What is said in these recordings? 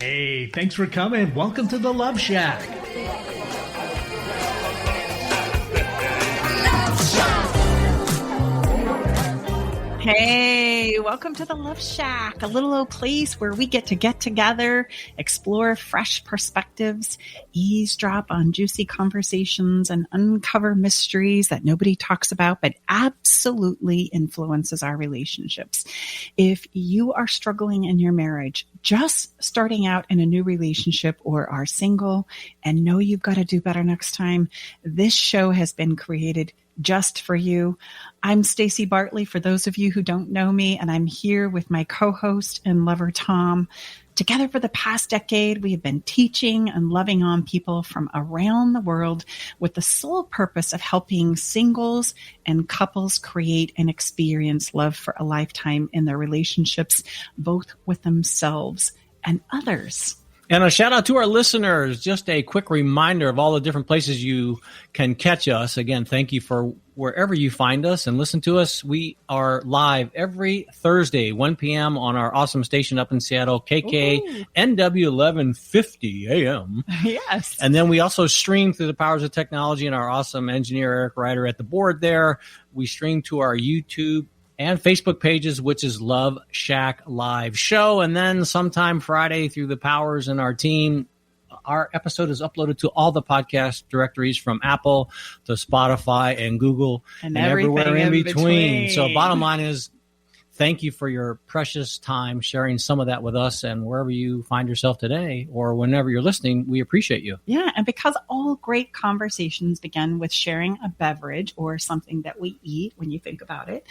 Hey, thanks for coming. Welcome to the Love Shack. Hey, welcome to the Love Shack, a little old place where we get together, explore fresh perspectives, eavesdrop on juicy conversations, and uncover mysteries that nobody talks about but absolutely influences our relationships. If you are struggling in your marriage, just starting out in a new relationship, or are single and know you've got to do better next time, this show has been created just for you. I'm Stacey Bartley, for those of you who don't know me, and I'm here with my co-host and lover, Tom. Together for the past decade, we have been teaching and loving on people from around the world with the sole purpose of helping singles and couples create and experience love for a lifetime in their relationships, both with themselves and others. And a shout out to our listeners. Just a quick reminder of all the different places you can catch us. Again, thank you for wherever you find us and listen to us. We are live every Thursday, 1 p.m. on our awesome station up in Seattle, KKNW 1150 AM. Yes. And then we also stream through the powers of technology and our awesome engineer, Eric Ryder, at the board there. We stream to our YouTube and Facebook pages, which is Love Shack Live Show. And then sometime Friday, through the powers and our team, our episode is uploaded to all the podcast directories from Apple to Spotify and Google and everywhere in between. So bottom line is, thank you for your precious time sharing some of that with us, and wherever you find yourself today or whenever you're listening, we appreciate you. Yeah, and because all great conversations begin with sharing a beverage or something that we eat, when you think about it,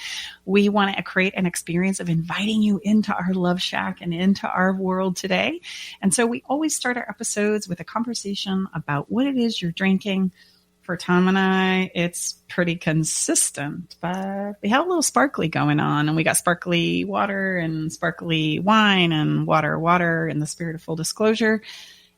we want to create an experience of inviting you into our Love Shack and into our world today. And so we always start our episodes with a conversation about what it is you're drinking. For Tom and I, it's pretty consistent, but we have a little sparkly going on, and we got sparkly water and sparkly wine and water in the spirit of full disclosure.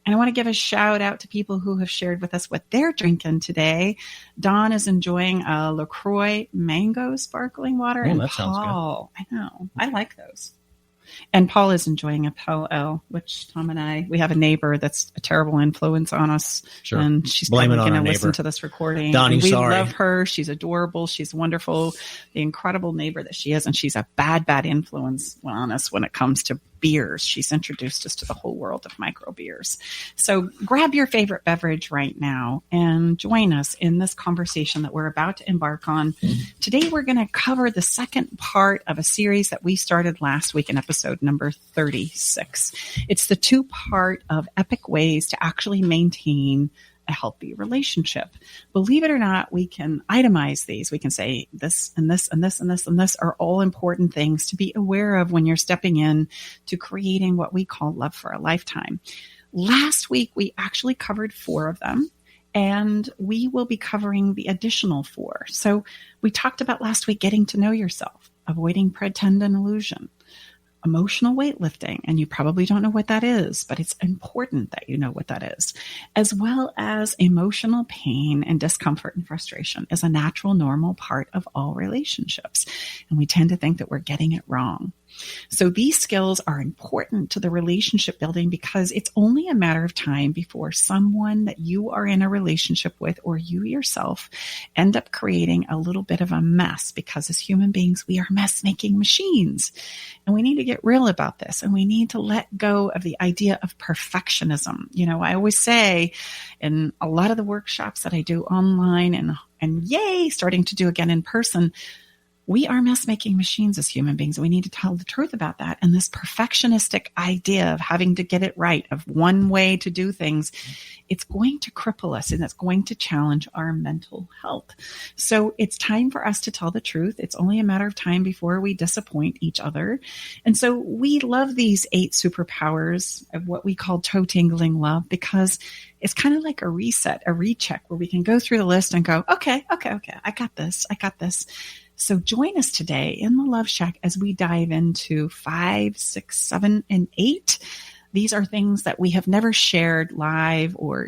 And I want to give a shout out to people who have shared with us what they're drinking today. Dawn is enjoying a LaCroix mango sparkling water. Oh, and that Paul, sounds good. I know, I like those. And Paul is enjoying a Pale Ale, which Tom and I, we have a neighbor that's a terrible influence on us. Sure. And she's Blame probably going to listen neighbor. to this recording. Donnie, and we sorry. love her. She's adorable. She's wonderful. The incredible neighbor that she is. And she's a bad influence on us when it comes to beers. She's introduced us to the whole world of micro beers. So grab your favorite beverage right now and join us in this conversation that we're about to embark on. Today, we're going to cover the second part of a series that we started last week in episode number 36. It's the two-part of epic ways to actually maintain a healthy relationship. Believe it or not, we can itemize these. We can say this and this and this and this and this are all important things to be aware of when you're stepping in to creating what we call love for a lifetime. Last week, we actually covered 4 of them, and we will be covering the additional 4. So we talked about last week getting to know yourself, avoiding pretend and illusion, emotional weightlifting, and you probably don't know what that is, but it's important that you know what that is, as well as emotional pain and discomfort and frustration is a natural, normal part of all relationships. And we tend to think that we're getting it wrong. So these skills are important to the relationship building because it's only a matter of time before someone that you are in a relationship with, or you yourself, end up creating a little bit of a mess, because as human beings, we are mess-making machines. And we need to get real about this, and we need to let go of the idea of perfectionism. You know, I always say in a lot of the workshops that I do online and yay, starting to do again in person, we are mess-making machines as human beings. We need to tell the truth about that. And this perfectionistic idea of having to get it right, of one way to do things, it's going to cripple us, and it's going to challenge our mental health. So it's time for us to tell the truth. It's only a matter of time before we disappoint each other. And so we love these 8 superpowers of what we call toe-tingling love, because it's kind of like a reset, a recheck, where we can go through the list and go, okay, I got this. So join us today in the Love Shack as we dive into 5, 6, 7, and 8. These are things that we have never shared live or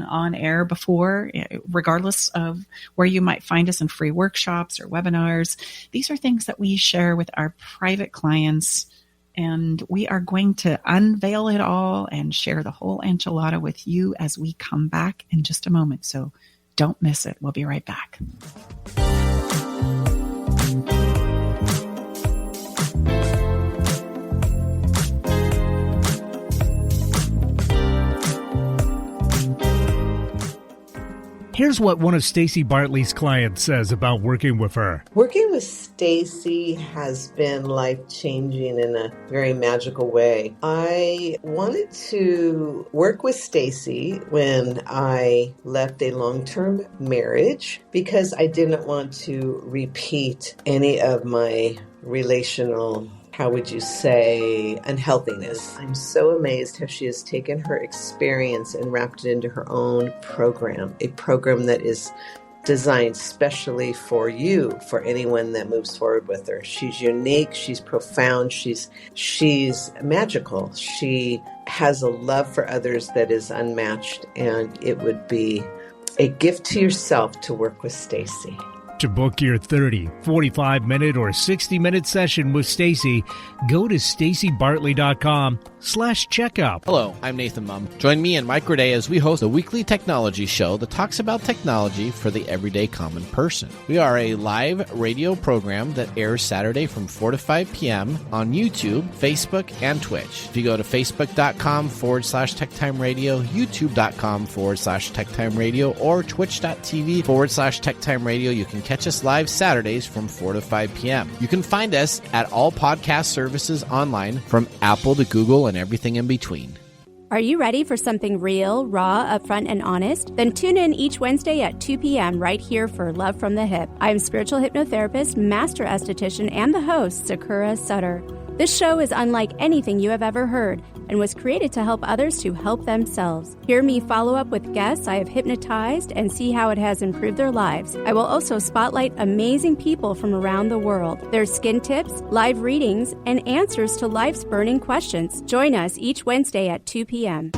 on air before, regardless of where you might find us in free workshops or webinars. These are things that we share with our private clients And we are going to unveil it all and share the whole enchilada with you as we come back in just a moment. So don't miss it. We'll be right back. Here's what one of Stacy Bartley's clients says about working with her. Working with Stacy has been life-changing in a very magical way. I wanted to work with Stacy when I left a long-term marriage because I didn't want to repeat any of my relational, how would you say, unhealthiness. I'm so amazed how she has taken her experience and wrapped it into her own program, a program that is designed specially for you, for anyone that moves forward with her. She's unique, she's profound, she's magical. She has a love for others that is unmatched, and it would be a gift to yourself to work with Stacy. To book your 30, 45-minute, or 60-minute session with Stacy, go to stacybartley.com/checkup. Hello, I'm Nathan Mum. Join me and Mike Roday as we host a weekly technology show that talks about technology for the everyday common person. We are a live radio program that airs Saturday from 4 to 5 p.m. on YouTube, Facebook, and Twitch. If you go to facebook.com/TechTimeRadio, youtube.com/TechTimeRadio, or twitch.tv/TechTimeRadio, you can catch us live Saturdays from 4 to 5 p.m. You can find us at all podcast services online, from Apple to Google and everything in between. Are you ready for something real, raw, upfront, and honest? Then tune in each Wednesday at 2 p.m. right here for Love from the Hip. I am spiritual hypnotherapist, master esthetician, and the host, Sakura Sutter. This show is unlike anything you have ever heard and was created to help others to help themselves. Hear me follow up with guests I have hypnotized and see how it has improved their lives. I will also spotlight amazing people from around the world, their skin tips, live readings, and answers to life's burning questions. Join us each Wednesday at 2 p.m.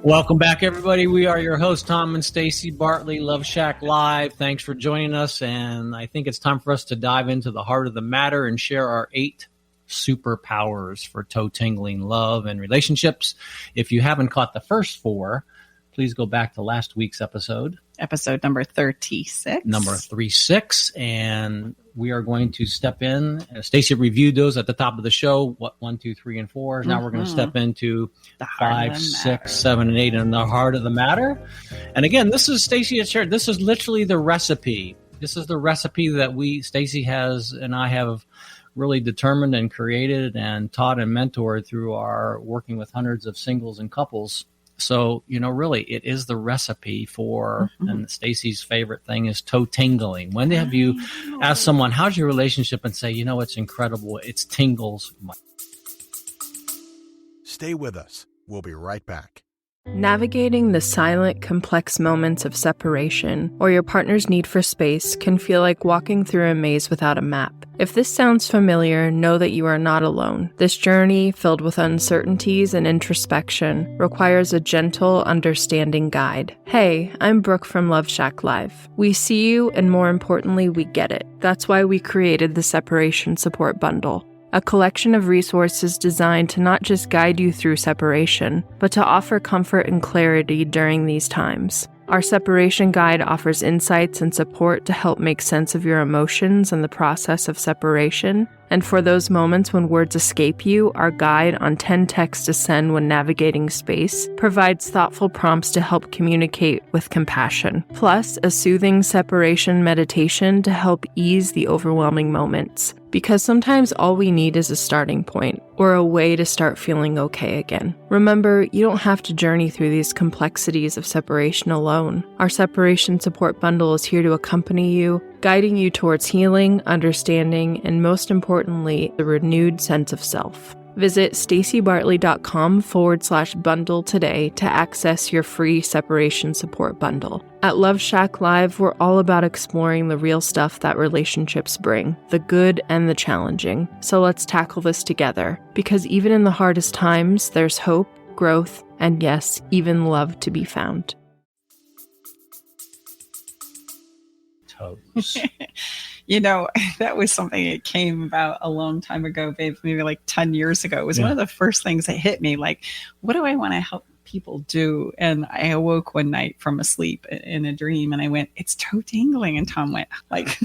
Welcome back, everybody. We are your hosts, Tom and Stacy Bartley, Love Shack Live. Thanks for joining us, and I think it's time for us to dive into the heart of the matter and share our 8 superpowers for toe-tingling love and relationships. If you haven't caught the first 4, please go back to last week's episode. Episode number 36. Number 36, and we are going to step in. Stacy reviewed those at the top of the show, 1, 2, 3, and 4. Now we're going to step into The 5, 6, 7, and 8 in the heart of the matter. And again, this is Stacy had shared. This is literally the recipe. This is the recipe that Stacy has and I have really determined and created and taught and mentored through our working with hundreds of singles and couples. So, really, it is the recipe for, and Stacy's favorite thing is toe-tingling. When have you asked someone, how's your relationship, and say, it's incredible, it's tingles. Stay with us. We'll be right back. Navigating the silent, complex moments of separation or your partner's need for space can feel like walking through a maze without a map. If this sounds familiar, know that you are not alone. This journey, filled with uncertainties and introspection, requires a gentle, understanding guide. Hey, I'm Brooke from Love Shack Live. We see you, and more importantly, we get it. That's why we created the Separation Support Bundle. A collection of resources designed to not just guide you through separation, but to offer comfort and clarity during these times. Our separation guide offers insights and support to help make sense of your emotions and the process of separation. And for those moments when words escape you, our guide on 10 texts to send when navigating space provides thoughtful prompts to help communicate with compassion. Plus, a soothing separation meditation to help ease the overwhelming moments. Because sometimes all we need is a starting point, or a way to start feeling okay again. Remember, you don't have to journey through these complexities of separation alone. Our Separation Support Bundle is here to accompany you, guiding you towards healing, understanding, and most importantly, the renewed sense of self. Visit stacybartley.com/bundle today to access your free separation support bundle. At Love Shack Live, we're all about exploring the real stuff that relationships bring, the good and the challenging. So let's tackle this together, because even in the hardest times, there's hope, growth, and yes, even love to be found. toes. That was something that came about a long time ago, babe, maybe like 10 years ago. It was one of the first things that hit me. Like, what do I want to help people do? And I awoke one night from a sleep in a dream and I went, it's toe tingling. And Tom went like,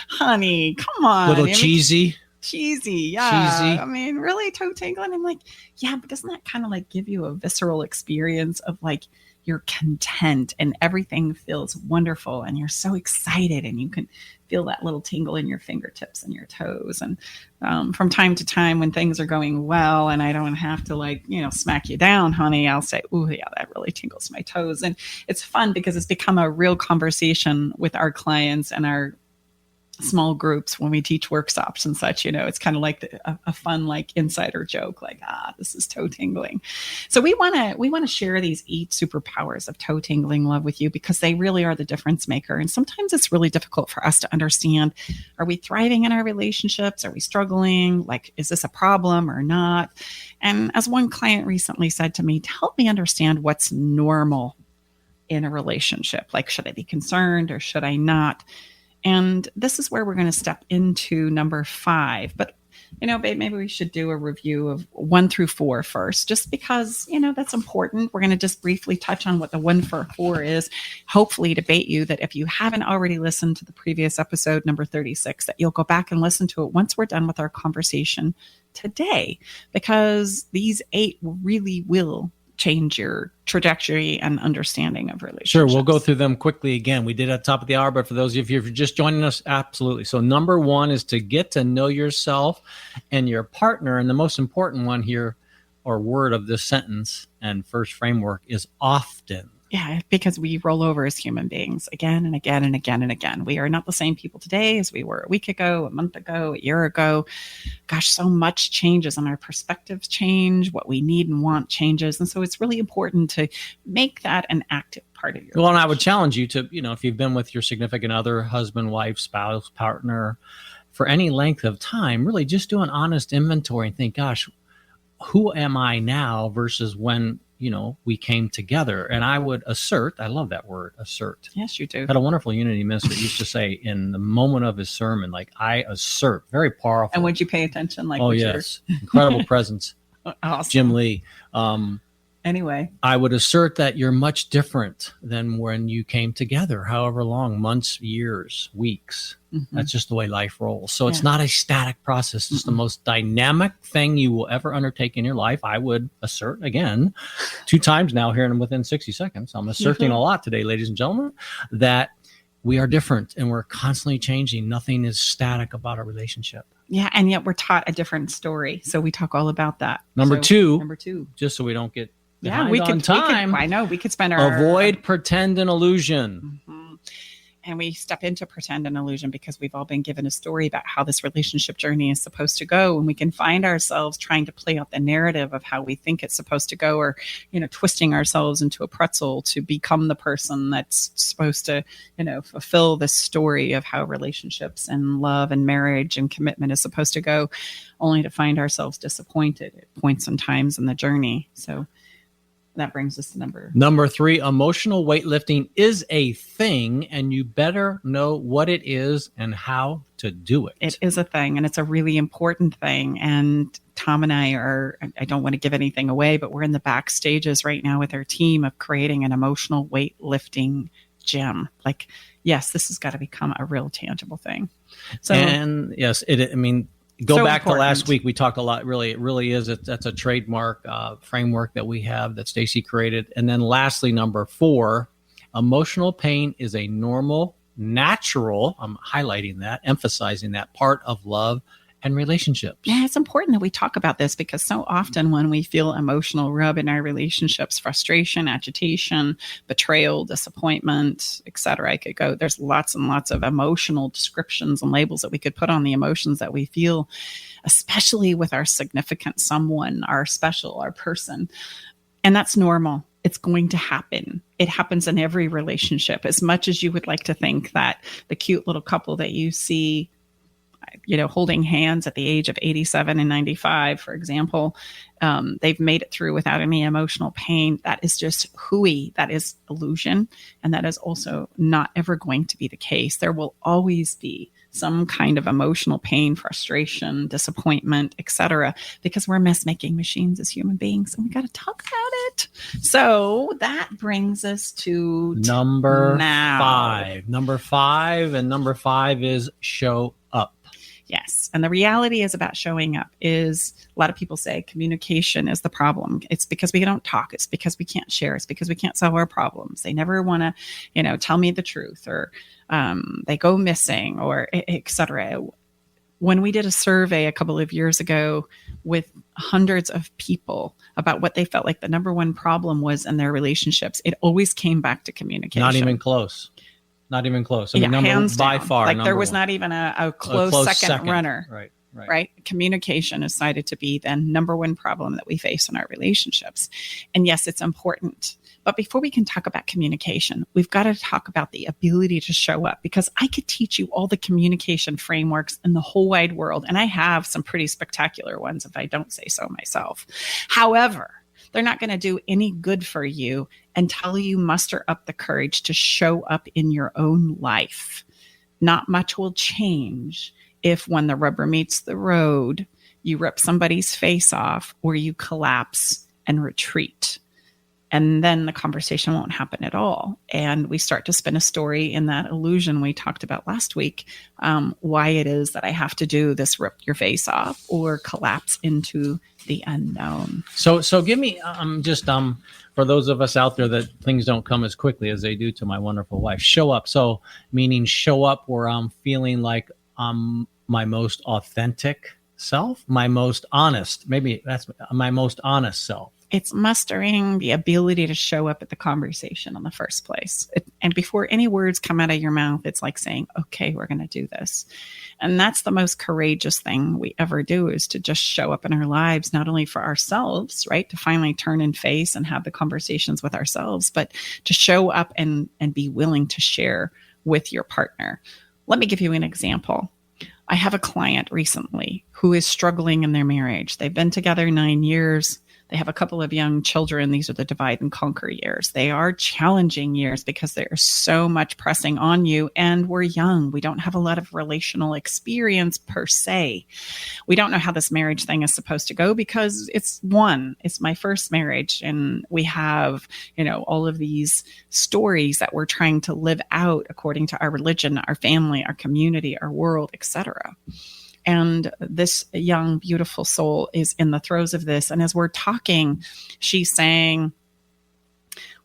honey, come on. Little cheesy. Cheesy. Yeah. Cheesy. I mean, really toe tingling? I'm like, yeah, but doesn't that kind of like give you a visceral experience of like, you're content and everything feels wonderful and you're so excited and you can feel that little tingle in your fingertips and your toes. And from time to time when things are going well and I don't have to like, smack you down, honey, I'll say, oh yeah, that really tingles my toes. And it's fun because it's become a real conversation with our clients and our small groups when we teach workshops and such. It's kind of like a fun like insider joke, like, this is toe tingling. So we want to share these 8 superpowers of toe tingling love with you because they really are the difference maker. And sometimes it's really difficult for us to understand, are we thriving in our relationships? Are we struggling? Like, is this a problem or not? And as one client recently said to me, to help me understand what's normal in a relationship, like, should I be concerned or should I not? And this is where we're going to step into number 5. But, babe, maybe we should do a review of 1 through 4 first, just because, that's important. We're going to just briefly touch on what the 1 for 4 is, hopefully debate you that if you haven't already listened to the previous episode, number 36, that you'll go back and listen to it once we're done with our conversation today, because these 8 really will change your trajectory and understanding of relationships. Sure, we'll go through them quickly again. We did at the top of the hour, but for those of you, if you're just joining us, absolutely. So number 1 is to get to know yourself and your partner. And the most important one here, or word of this sentence and first framework, is often. Yeah, because we roll over as human beings again and again and again and again. We are not the same people today as we were a week ago, a month ago, a year ago. Gosh, so much changes and our perspectives change, what we need and want changes. And so it's really important to make that an active part of your life. And I would challenge you to, if you've been with your significant other, husband, wife, spouse, partner, for any length of time, really just do an honest inventory and think, gosh, who am I now versus when we came together? And I would assert, I love that word, assert. Yes, you do. Had a wonderful Unity minister used to say in the moment of his sermon, like, I assert, very powerful. And would you pay attention? Like, oh, yes. Incredible presence. Awesome. Jim Lee. Anyway, I would assert that you're much different than when you came together, however long, months, years, weeks. Mm-hmm. That's just the way life rolls. So it's not a static process. It's the most dynamic thing you will ever undertake in your life. I would assert, again, 2 times now here and within 60 seconds. I'm asserting a lot today, ladies and gentlemen, that we are different and we're constantly changing. Nothing is static about our relationship. Yeah, and yet we're taught a different story. So we talk all about that. Number two, just so we don't get we could spend our avoid pretend and illusion. Mm-hmm. And we step into pretend and illusion because we've all been given a story about how this relationship journey is supposed to go. And we can find ourselves trying to play out the narrative of how we think it's supposed to go, or, twisting ourselves into a pretzel to become the person that's supposed to, fulfill this story of how relationships and love and marriage and commitment is supposed to go, only to find ourselves disappointed at points and times in the journey. So that brings us to number 3. Emotional weightlifting is a thing, and you better know what it is and how to do it. It is a thing, and it's a really important thing. And Tom and I don't want to give anything away, but we're in the back stages right now with our team of creating an emotional weightlifting gym. Like, yes, this has got to become a real tangible thing. So, and yes, Go back to last week. We talked a lot. It really is. That's a trademark framework that we have that Stacy created. And then lastly, number 4, emotional pain is a normal, natural, I'm highlighting that, emphasizing that, part of love and relationships. Yeah, it's important that we talk about this because so often when we feel emotional rub in our relationships, frustration, agitation, betrayal, disappointment, etc., I could go. There's lots and lots of emotional descriptions and labels that we could put on the emotions that we feel, especially with our significant someone, our special, our person. And that's normal. It's going to happen. It happens in every relationship. As much as you would like to think that the cute little couple that you see holding hands at the age of 87 and 95, for example. They've made it through without any emotional pain. That is just hooey. That is illusion. And that is also not ever going to be the case. There will always be some kind of emotional pain, frustration, disappointment, etc., because we're mess-making machines as human beings, and we got to talk about it. So that brings us to number now. 5. Number 5 is show up. Yes. And the reality is about showing up is a lot of people say communication is the problem. It's because we don't talk. It's because we can't share. It's because we can't solve our problems. They never want to, tell me the truth, or they go missing, or et cetera. When we did a survey a couple of years ago with hundreds of people about what they felt like the number one problem was in their relationships, it always came back to communication. Not even close. I mean, hands by down. far. Like there was not even a close second runner. Right. Communication is cited to be the number one problem that we face in our relationships. And yes, it's important. But before we can talk about communication, we've got to talk about the ability to show up, because I could teach you all the communication frameworks in the whole wide world. And I have some pretty spectacular ones, if I don't say so myself. However, they're not going to do any good for you until you muster up the courage to show up in your own life. Not much will change if, when the rubber meets the road, you rip somebody's face off or you collapse and retreat. And then the conversation won't happen at all. And we start to spin a story in that illusion we talked about last week, why it is that I have to do this rip your face off or collapse into the unknown. So give me for those of us out there that things don't come as quickly as they do to my wonderful wife, show up. So meaning show up where I'm feeling like I'm my most authentic self, my most honest, maybe that's my most honest self. It's mustering the ability to show up at the conversation in the first place. And before any words come out of your mouth, it's like saying, okay, we're going to do this. And that's the most courageous thing we ever do, is to just show up in our lives, not only for ourselves, right, to finally turn and face and have the conversations with ourselves, but to show up and be willing to share with your partner. Let me give you an example. I have a client recently who is struggling in their marriage. They've been together 9 years. They have a couple of young children. These are the divide and conquer years. They are challenging years because there's so much pressing on you, and we're young. We don't have a lot of relational experience per se. We don't know how this marriage thing is supposed to go because it's my first marriage, and we have, all of these stories that we're trying to live out according to our religion, our family, our community, our world, etc. And this young, beautiful soul is in the throes of this. And as we're talking, she's saying,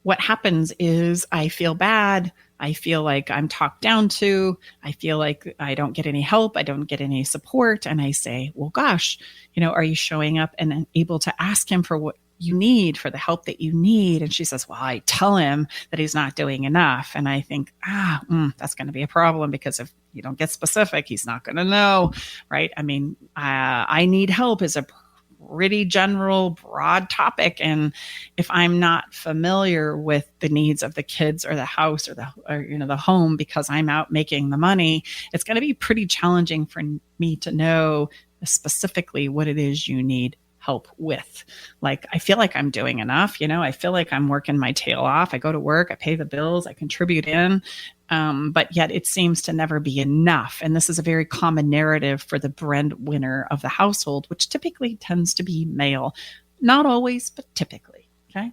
what happens is I feel bad. I feel like I'm talked down to. I feel like I don't get any help. I don't get any support. And I say, well, gosh, are you showing up and able to ask him for what you need, for the help that you need? And she says, well, I tell him that he's not doing enough. And I think, that's going to be a problem, because if you don't get specific, he's not going to know, right? I mean, I need help is a pretty general, broad topic. And if I'm not familiar with the needs of the kids or the house or the home, because I'm out making the money, it's going to be pretty challenging for me to know specifically what it is you need help with. Like, I feel like I'm doing enough. I feel like I'm working my tail off. I go to work, I pay the bills, I contribute in, but yet it seems to never be enough. And this is a very common narrative for the breadwinner of the household, which typically tends to be male. Not always, but typically. Okay.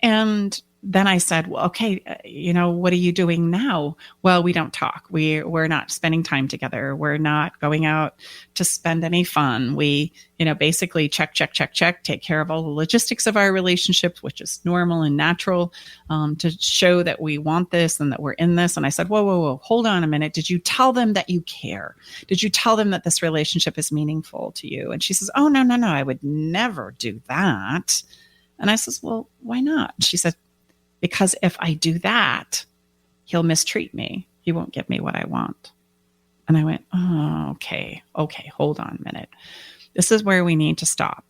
And then I said, well, okay, what are you doing now? Well, we don't talk. We're not spending time together. We're not going out to spend any fun. We, basically check, take care of all the logistics of our relationships, which is normal and natural, to show that we want this and that we're in this. And I said, whoa, hold on a minute. Did you tell them that you care? Did you tell them that this relationship is meaningful to you? And she says, oh, no, I would never do that. And I says, well, why not? She said, because if I do that, he'll mistreat me. He won't give me what I want. And I went, oh, okay, hold on a minute. This is where we need to stop.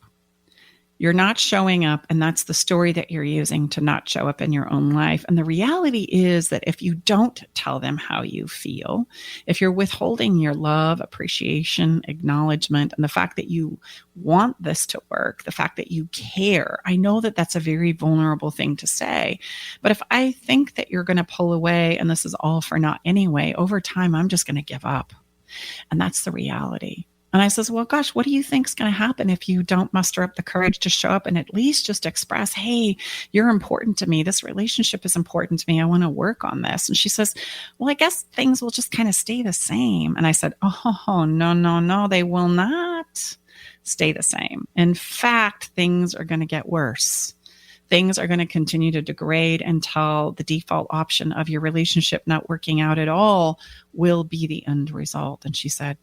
You're not showing up, and that's the story that you're using to not show up in your own life. And the reality is that if you don't tell them how you feel, if you're withholding your love, appreciation, acknowledgement, and the fact that you want this to work, the fact that you care, I know that that's a very vulnerable thing to say. But if I think that you're going to pull away and this is all for naught anyway, over time, I'm just going to give up. And that's the reality. And I says, well, gosh, what do you think is going to happen if you don't muster up the courage to show up and at least just express, hey, you're important to me. This relationship is important to me. I want to work on this. And she says, well, I guess things will just kind of stay the same. And I said, oh, no, they will not stay the same. In fact, things are going to get worse. Things are going to continue to degrade until the default option of your relationship not working out at all will be the end result. And she said,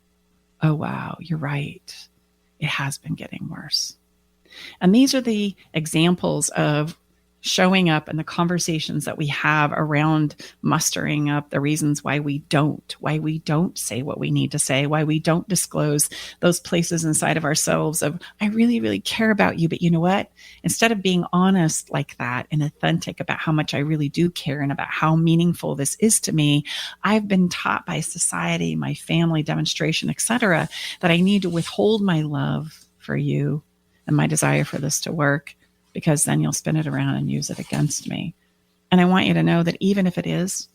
oh, wow, you're right. It has been getting worse. And these are the examples of showing up and the conversations that we have around mustering up the reasons why we don't say what we need to say, why we don't disclose those places inside of ourselves of, I really, really care about you. But you know what? Instead of being honest like that and authentic about how much I really do care and about how meaningful this is to me, I've been taught by society, my family, demonstration, etc., that I need to withhold my love for you and my desire for this to work, because then you'll spin it around and use it against me. And I want you to know that even if it is,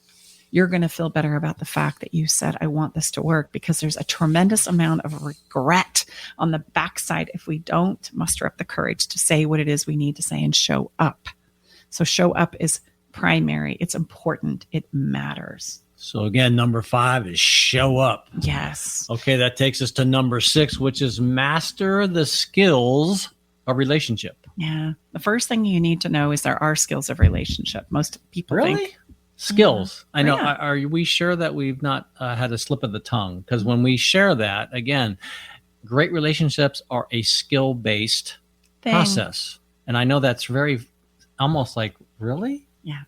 you're going to feel better about the fact that you said, I want this to work, because there's a tremendous amount of regret on the backside if we don't muster up the courage to say what it is we need to say and show up. So show up is primary. It's important. It matters. So again, number 5 is show up. Yes. Okay, that takes us to number 6, which is master the skills of relationship. Yeah. The first thing you need to know is there are skills of relationship. Most people think. Skills. Yeah. I know. Yeah. Are we sure that we've not had a slip of the tongue? Because when we share that, again, great relationships are a skill-based process. And I know that's very almost like, really? Yeah.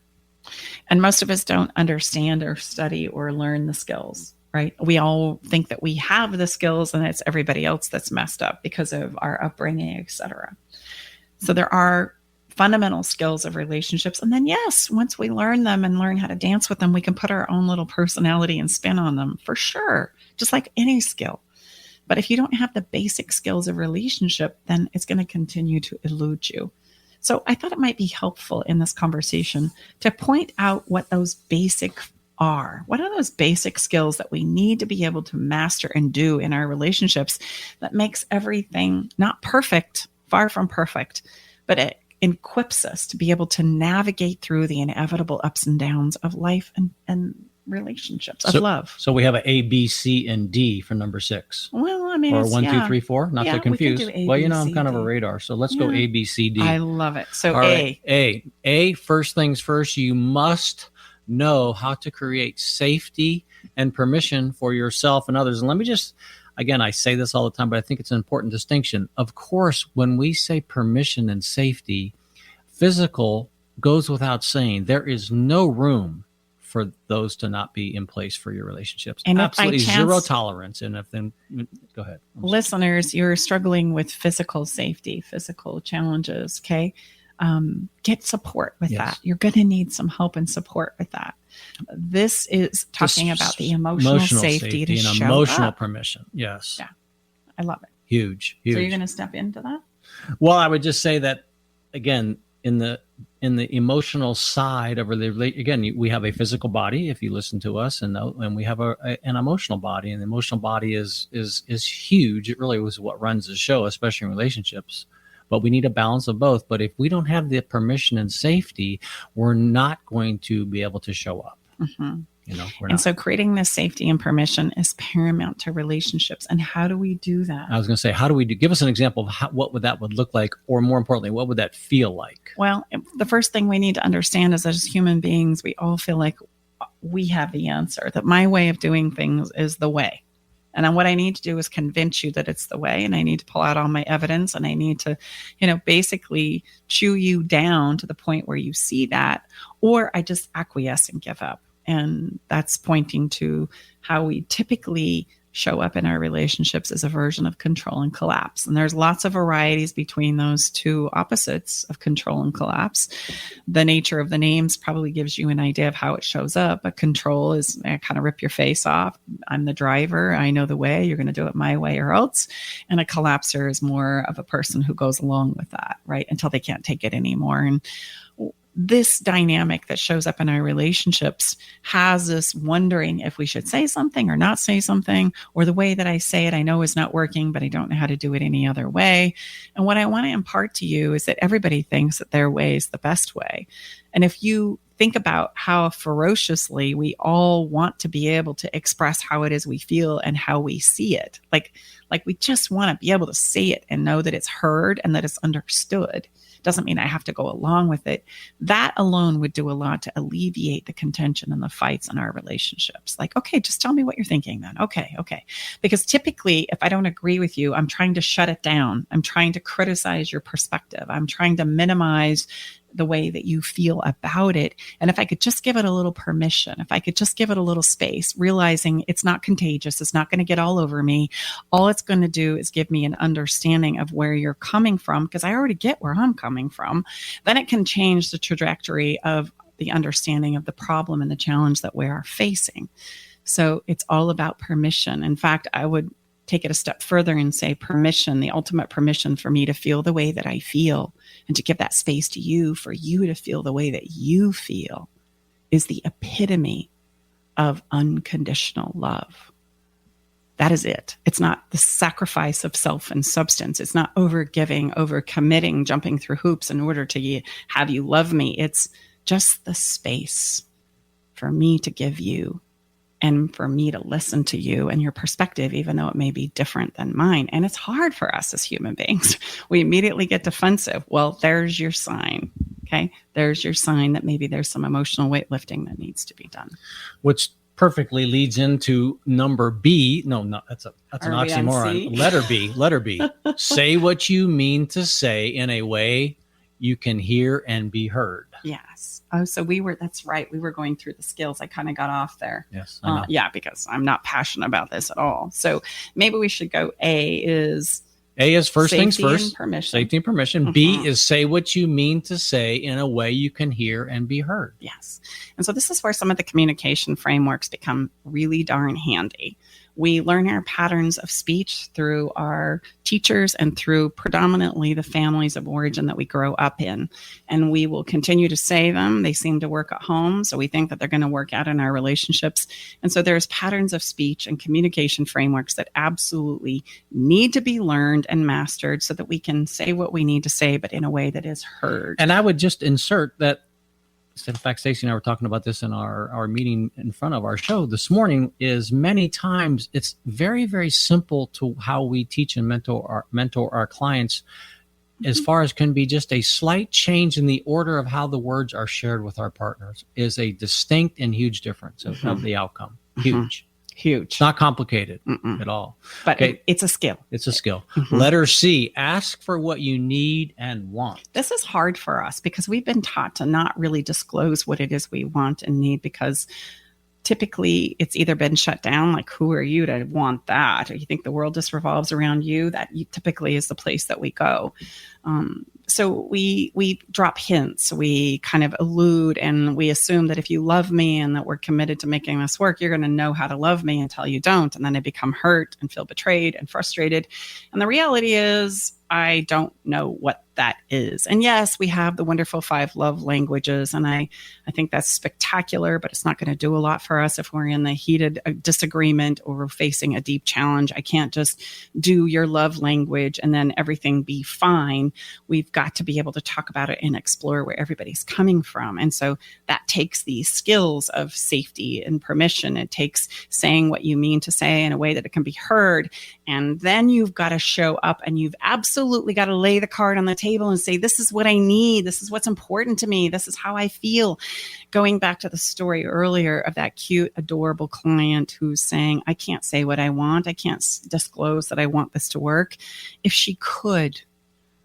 And most of us don't understand or study or learn the skills. Right? We all think that we have the skills and it's everybody else that's messed up because of our upbringing, etc. So there are fundamental skills of relationships. And then, yes, once we learn them and learn how to dance with them, we can put our own little personality and spin on them, for sure, just like any skill. But if you don't have the basic skills of relationship, then it's going to continue to elude you. So I thought it might be helpful in this conversation to point out what those basic are. What are those basic skills that we need to be able to master and do in our relationships that makes everything not perfect, far from perfect, but it equips us to be able to navigate through the inevitable ups and downs of life and relationships, of love. So we have an A, B, C, and D for number 6. Well, I mean, or 1, 2, 3, 4, not to confuse. Well, I'm kind of a radar, so let's go A, B, C, D. I love it. So all right. A, first things first, you must know how to create safety and permission for yourself and others. And let me just, again, I say this all the time, but I think it's an important distinction. Of course, when we say permission and safety, physical goes without saying. There is no room for those to not be in place for your relationships. And absolutely zero tolerance. And if then, go ahead. Listeners, you're struggling with physical safety, physical challenges, okay? Get support with that. You're going to need some help and support with that. This is talking about the emotional safety to and show emotional up. Permission. Yes. Yeah. I love it. Huge. So you're going to step into that? Well, I would just say that, again, in the emotional side of again, we have a physical body, if you listen to us, and we have an emotional body, and the emotional body is huge. It really was what runs the show, especially in relationships. But we need a balance of both. But if we don't have the permission and safety, we're not going to be able to show up. Mm-hmm. We're and not. So creating this safety and permission is paramount to relationships. And how do we do that? I was going to say, how do we give us an example of what would that look like, or more importantly, what would that feel like? Well, the first thing we need to understand is that as human beings, we all feel like we have the answer, that my way of doing things is the way. And what I need to do is convince you that it's the way, and I need to pull out all my evidence, and I need to, basically chew you down to the point where you see that, or I just acquiesce and give up. And that's pointing to how we typically show up in our relationships is a version of control and collapse. And there's lots of varieties between those two opposites of control and collapse. The nature of the names probably gives you an idea of how it shows up. But control is kind of rip your face off. I'm the driver. I know the way. You're going to do it my way or else. And a collapser is more of a person who goes along with that, right? Until they can't take it anymore. And this dynamic that shows up in our relationships has us wondering if we should say something or not say something, or the way that I say it, I know is not working, but I don't know how to do it any other way. And what I want to impart to you is that everybody thinks that their way is the best way. And if you think about how ferociously we all want to be able to express how it is we feel and how we see it, like we just want to be able to say it and know that it's heard and that it's understood. Doesn't mean I have to go along with it. That alone would do a lot to alleviate the contention and the fights in our relationships. Like, okay, just tell me what you're thinking then. Okay. Because typically, if I don't agree with you, I'm trying to shut it down. I'm trying to criticize your perspective. I'm trying to minimize the way that you feel about it. And if I could just give it a little permission, if I could just give it a little space, realizing it's not contagious, it's not going to get all over me. All it's going to do is give me an understanding of where you're coming from, because I already get where I'm coming from. Then it can change the trajectory of the understanding of the problem and the challenge that we are facing. So it's all about permission. In fact, I would take it a step further and say permission, the ultimate permission for me to feel the way that I feel and to give that space to you for you to feel the way that you feel is the epitome of unconditional love. That is it. It's not the sacrifice of self and substance. It's not over-giving, over-committing, jumping through hoops in order to have you love me. It's just the space for me to give you and for me to listen to you and your perspective, even though it may be different than mine. And it's hard for us as human beings. We immediately get defensive. Well, there's your sign. Okay. There's your sign that maybe there's some emotional weightlifting that needs to be done. Which perfectly leads into number B. No, that's an oxymoron. Letter B. Say what you mean to say in a way you can hear and be heard. Yes. Oh, so that's right. We were going through the skills. I kind of got off there. Yes. I know. Yeah, because I'm not passionate about this at all. So maybe we should go A is first things first. And permission. Safety and permission. Mm-hmm. B is say what you mean to say in a way you can hear and be heard. Yes. And so this is where some of the communication frameworks become really darn handy. We learn our patterns of speech through our teachers and through predominantly the families of origin that we grow up in. And we will continue to say them. They seem to work at home, so we think that they're going to work out in our relationships. And so there's patterns of speech and communication frameworks that absolutely need to be learned and mastered so that we can say what we need to say, but in a way that is heard. And I would just insert that, in fact, Stacey and I were talking about this in our meeting in front of our show this morning, is many times it's very, very simple to how we teach and mentor our clients, as far as can be just a slight change in the order of how the words are shared with our partners is a distinct and huge difference of the outcome. Huge. Huge. Not complicated at all. But it's a skill. It's a skill. Mm-hmm. Letter C, ask for what you need and want. This is hard for us because we've been taught to not really disclose what it is we want and need, because typically it's either been shut down, like, who are you to want that? Or you think the world just revolves around you? That typically is the place that we go. So we drop hints, we kind of allude, and we assume that if you love me and that we're committed to making this work, you're going to know how to love me until you don't. And then I become hurt and feel betrayed and frustrated. And the reality is I don't know what that is. And yes, we have the wonderful 5 love languages. And I think that's spectacular, but it's not going to do a lot for us if we're in the heated disagreement or we're facing a deep challenge. I can't just do your love language and then everything be fine. We've got to be able to talk about it and explore where everybody's coming from. And so that takes these skills of safety and permission. It takes saying what you mean to say in a way that it can be heard. And then you've got to show up and you've absolutely got to lay the card on the table and say, this is what I need. This is what's important to me. This is how I feel. Going back to the story earlier of that cute, adorable client who's saying, I can't say what I want. I can't disclose that I want this to work. If she could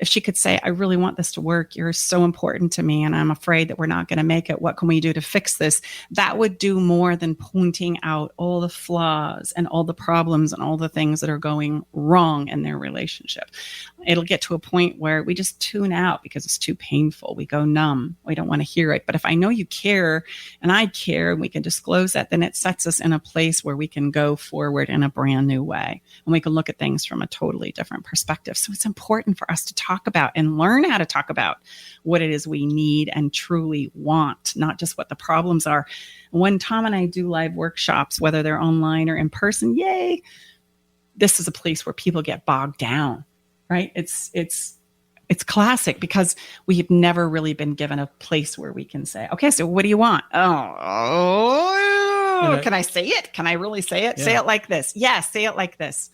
if she could say, I really want this to work. You're so important to me, and I'm afraid that we're not going to make it. What can we do to fix this? That would do more than pointing out all the flaws and all the problems and all the things that are going wrong in their relationship. It'll get to a point where we just tune out because it's too painful. We go numb. We don't want to hear it. But if I know you care and I care and we can disclose that, then it sets us in a place where we can go forward in a brand new way. And we can look at things from a totally different perspective. So it's important for us to talk about and learn how to talk about what it is we need and truly want, not just what the problems are. When Tom and I do live workshops, whether they're online or in person, yay, this is a place where people get bogged down, right? It's classic because we've never really been given a place where we can say, okay, so what do you want? Oh, can I say it? Can I really say it? Yeah. Say it like this. Yes, say it like this.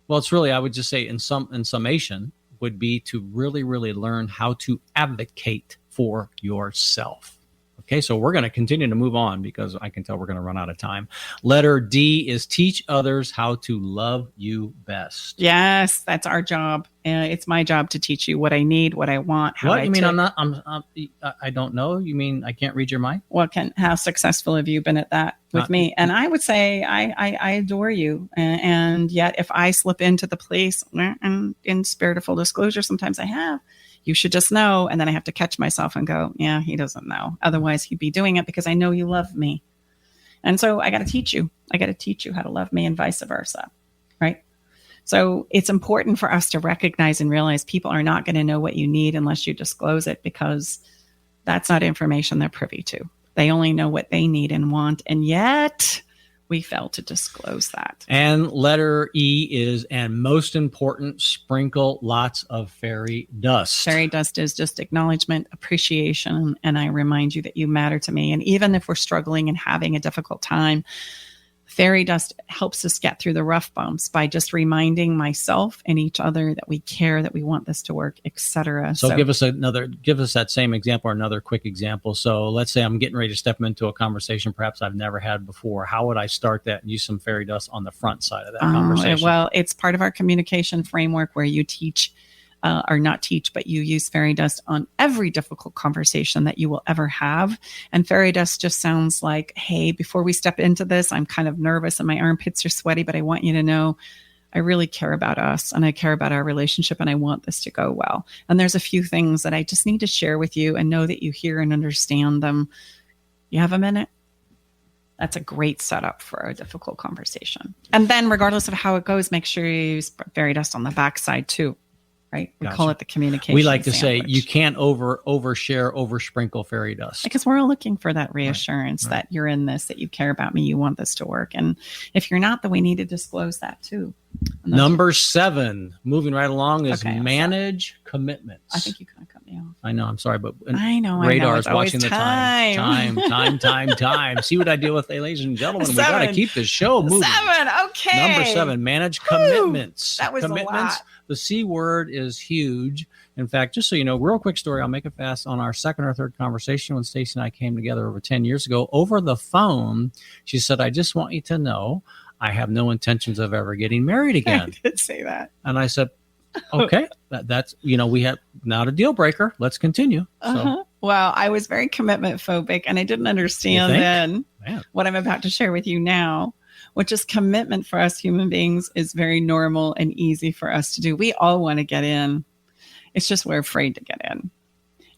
Well, it's really, I would just say in summation would be to really, really learn how to advocate for yourself. Okay, so we're going to continue to move on because I can tell we're going to run out of time. Letter D is teach others how to love you best. Yes, that's our job. It's my job to teach you what I need, what I want. How what you mean? I don't know. You mean I can't read your mind? Well, how successful have you been at that with me? And I would say I adore you. And yet, if I slip into the place, and in spirit of full disclosure, sometimes I have. You should just know. And then I have to catch myself and go, yeah, he doesn't know. Otherwise, he'd be doing it because I know you love me. And so I got to teach you. I got to teach you how to love me and vice versa. Right. So it's important for us to recognize and realize people are not going to know what you need unless you disclose it, because that's not information they're privy to. They only know what they need and want. And yet we fail to disclose that. And letter E is, and most important, sprinkle lots of fairy dust. Fairy dust is just acknowledgement, appreciation, and I remind you that you matter to me. And even if we're struggling and having a difficult time, fairy dust helps us get through the rough bumps by just reminding myself and each other that we care, that we want this to work, etc. So give us that same example or another quick example. So let's say I'm getting ready to step into a conversation perhaps I've never had before. How would I start that and use some fairy dust on the front side of that conversation? Well, it's part of our communication framework where you teach or not teach, but you use fairy dust on every difficult conversation that you will ever have. And fairy dust just sounds like, hey, before we step into this, I'm kind of nervous and my armpits are sweaty, but I want you to know I really care about us and I care about our relationship and I want this to go well. And there's a few things that I just need to share with you and know that you hear and understand them. You have a minute? That's a great setup for a difficult conversation. And then regardless of how it goes, make sure you use fairy dust on the backside too. Right? We call it the communication. We like to sandwich. say you can't overshare, oversprinkle fairy dust. Because we're all looking for that reassurance that you're in this, that you care about me, you want this to work. And if you're not, then we need to disclose that too. Number 7, moving right along, is manage commitments. I think you kind of cut me off. I know, I'm sorry, but radar is watching the time. Time. See what I deal with, ladies and gentlemen. 7. We got to keep the show moving. 7, okay. Number 7, manage commitments. That was commitments. A lot. The C word is huge. In fact, just so you know, real quick story, I'll make it fast. On our second or third conversation when Stacey and I came together over 10 years ago, over the phone, she said, I just want you to know I have no intentions of ever getting married again. I did say that. And I said, okay, that's, we have not a deal breaker. Let's continue. So. Well, I was very commitment phobic and I didn't understand then what I'm about to share with you now, which is commitment for us human beings is very normal and easy for us to do. We all want to get in. It's just we're afraid to get in.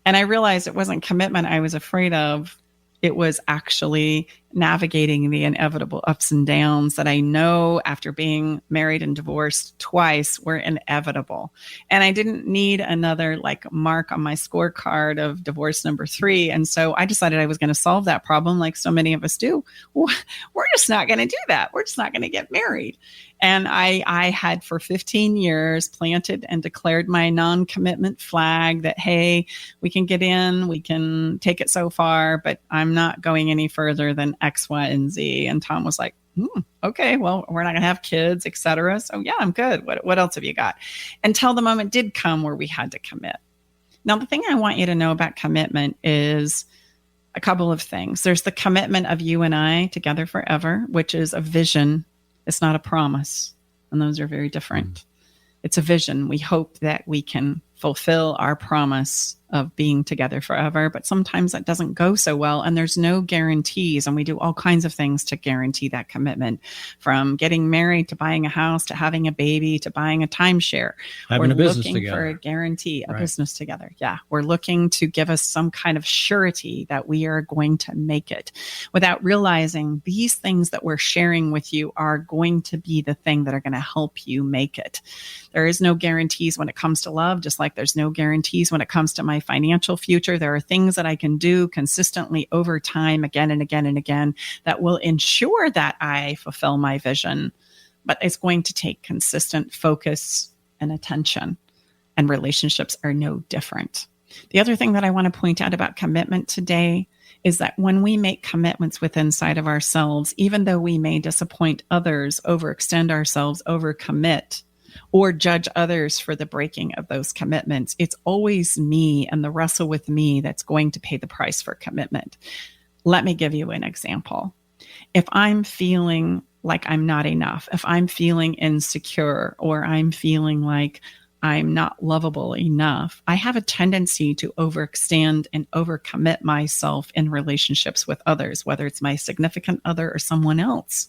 And I realized it wasn't commitment I was afraid of. It was actually navigating the inevitable ups and downs that I know after being married and divorced twice were inevitable. And I didn't need another mark on my scorecard of divorce number 3. And so I decided I was going to solve that problem like so many of us do. We're just not going to do that. We're just not going to get married. And I had for 15 years planted and declared my non-commitment flag that, hey, we can get in, we can take it so far, but I'm not going any further than X, Y, and Z. And Tom was like, okay, well, we're not going to have kids, et cetera. So yeah, I'm good. What else have you got? Until the moment did come where we had to commit. Now, the thing I want you to know about commitment is a couple of things. There's the commitment of you and I together forever, which is a vision. It's not a promise. And those are very different. It's a vision. We hope that we can fulfill our promise of being together forever. But sometimes that doesn't go so well, and there's no guarantees. And we do all kinds of things to guarantee that commitment, from getting married to buying a house to having a baby to buying a timeshare. Having a business looking together. for a guarantee, a Right. business together. Yeah. We're looking to give us some kind of surety that we are going to make it, without realizing these things that we're sharing with you are going to be the thing that are going to help you make it. There is no guarantees when it comes to love, just like there's no guarantees when it comes to my financial future. There are things that I can do consistently over time, again and again and again, that will ensure that I fulfill my vision. But it's going to take consistent focus and attention, and relationships are no different. The other thing that I want to point out about commitment today is that when we make commitments within inside of ourselves, even though we may disappoint others, overextend ourselves, overcommit, or judge others for the breaking of those commitments, it's always me and the wrestle with me that's going to pay the price for commitment. Let me give you an example. If I'm feeling like I'm not enough, if I'm feeling insecure, or I'm feeling like I'm not lovable enough, I have a tendency to overextend and overcommit myself in relationships with others, whether it's my significant other or someone else.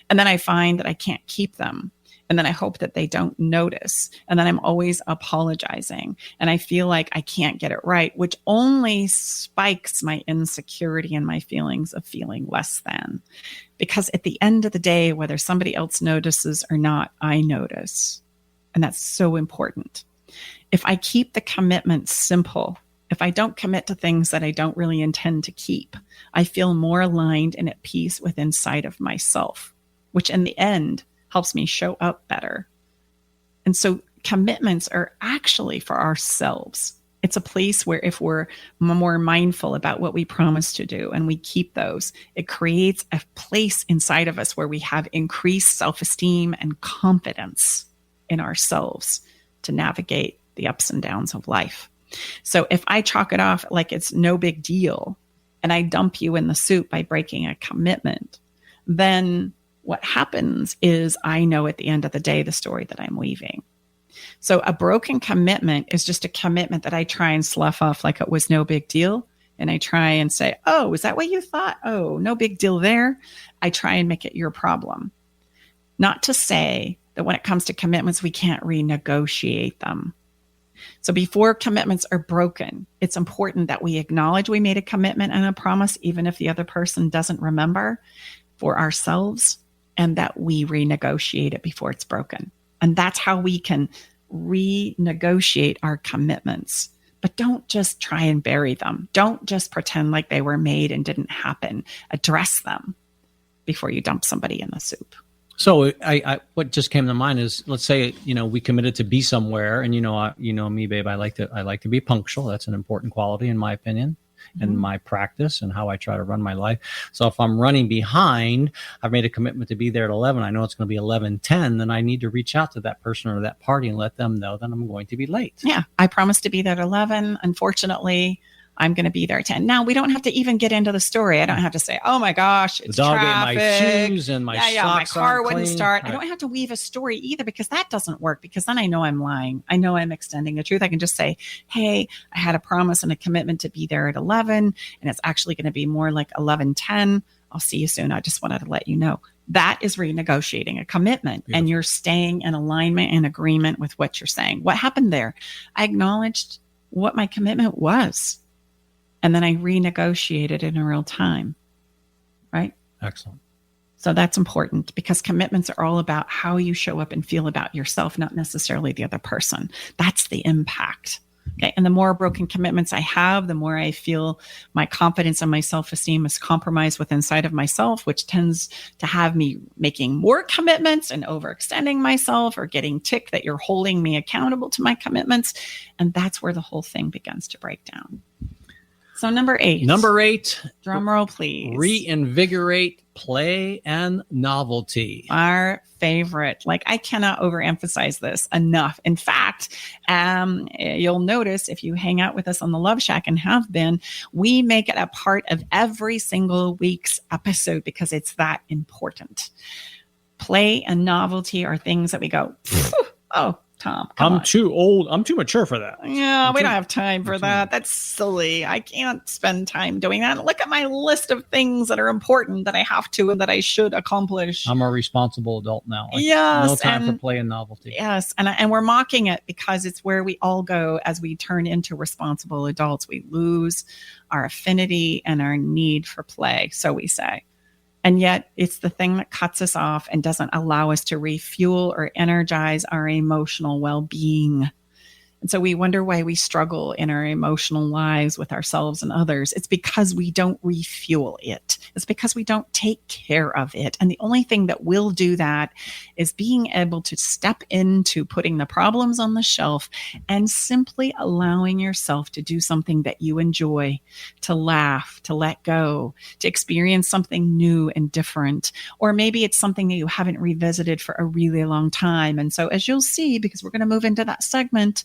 And then I find that I can't keep them. And then I hope that they don't notice. And then I'm always apologizing. And I feel like I can't get it right, which only spikes my insecurity and my feelings of feeling less than. Because at the end of the day, whether somebody else notices or not, I notice. And that's so important. If I keep the commitment simple, if I don't commit to things that I don't really intend to keep, I feel more aligned and at peace with inside of myself, which in the end helps me show up better. And so commitments are actually for ourselves. It's a place where if we're more mindful about what we promise to do and we keep those, it creates a place inside of us where we have increased self-esteem and confidence in ourselves to navigate the ups and downs of life. So if I chalk it off like it's no big deal and I dump you in the soup by breaking a commitment, then what happens is I know at the end of the day the story that I'm weaving. So a broken commitment is just a commitment that I try and slough off like it was no big deal. And I try and say, oh, is that what you thought? Oh, no big deal there. I try and make it your problem. Not to say that when it comes to commitments, we can't renegotiate them. So before commitments are broken, it's important that we acknowledge we made a commitment and a promise, even if the other person doesn't remember, for ourselves, and that we renegotiate it before it's broken. And that's how we can renegotiate our commitments. But don't just try and bury them. Don't just pretend like they were made and didn't happen. Address them before you dump somebody in the soup. So I what just came to mind is, let's say, we committed to be somewhere, and me, babe, I like to be punctual. That's an important quality in my opinion, and my practice and how I try to run my life. So if I'm running behind, I've made a commitment to be there at 11. I know it's going to be 11:10. Then I need to reach out to that person or that party and let them know that I'm going to be late. Yeah, I promised to be there at 11. Unfortunately, I'm going to be there at 10. Now, we don't have to even get into the story. I don't have to say, oh my gosh, it's the dog traffic. ate my shoes and my socks my car wouldn't clean. start. Right. I don't have to weave a story either, because that doesn't work, because then I know I'm lying. I know I'm extending the truth. I can just say, hey, I had a promise and a commitment to be there at 11, and it's actually going to be more like 11:10. I'll see you soon. I just wanted to let you know. That is renegotiating a commitment. Beautiful. And you're staying in alignment and agreement with what you're saying. What happened there? I acknowledged what my commitment was. And then I renegotiated in real time, right? Excellent. So that's important, because commitments are all about how you show up and feel about yourself, not necessarily the other person. That's the impact. Okay. And the more broken commitments I have, the more I feel my confidence and my self-esteem is compromised with inside of myself, which tends to have me making more commitments and overextending myself, or getting ticked that you're holding me accountable to my commitments. And that's where the whole thing begins to break down. So number 8. Drum roll, please. Reinvigorate play and novelty. Our favorite. Like, I cannot overemphasize this enough. In fact, you'll notice if you hang out with us on the Love Shack, and have been, we make it a part of every single week's episode because it's that important. Play and novelty are things that we go, oh, Tom, come I'm on. too old. I'm too mature for that. Yeah, we don't have time for that. That's silly. I can't spend time doing that. Look at my list of things that are important that I have to and that I should accomplish. I'm a responsible adult now. Yes, No time for play and novelty. Yes, and we're mocking it because it's where we all go as we turn into responsible adults. We lose our affinity and our need for play, so we say. And yet it's the thing that cuts us off and doesn't allow us to refuel or energize our emotional well-being. And so we wonder why we struggle in our emotional lives with ourselves and others. It's because we don't refuel it. It's because we don't take care of it. And the only thing that will do that is being able to step into putting the problems on the shelf and simply allowing yourself to do something that you enjoy, to laugh, to let go, to experience something new and different. Or maybe it's something that you haven't revisited for a really long time. And so as you'll see, because we're going to move into that segment,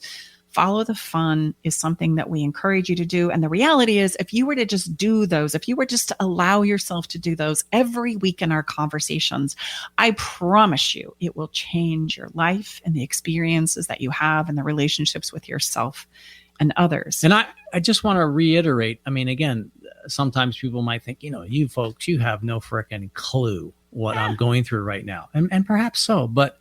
follow the fun is something that we encourage you to do. And the reality is, if you were to just do those, if you were just to allow yourself to do those every week in our conversations, I promise you it will change your life and the experiences that you have and the relationships with yourself and others. And I just want to reiterate, I mean, again, sometimes people might think, you folks, you have no frickin' clue what I'm going through right now. And perhaps so, but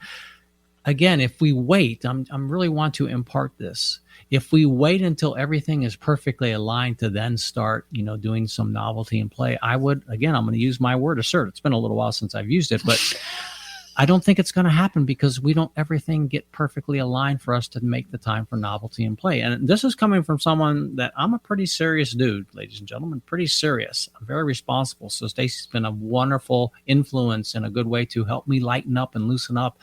again, if we wait, I'm really want to impart this. If we wait until everything is perfectly aligned to then start, doing some novelty and play, I'm going to use my word assert. It's been a little while since I've used it, but I don't think it's going to happen because we don't everything get perfectly aligned for us to make the time for novelty and play. And this is coming from someone that I'm a pretty serious dude, ladies and gentlemen, pretty serious. I'm very responsible. So Stacey's been a wonderful influence and a good way to help me lighten up and loosen up.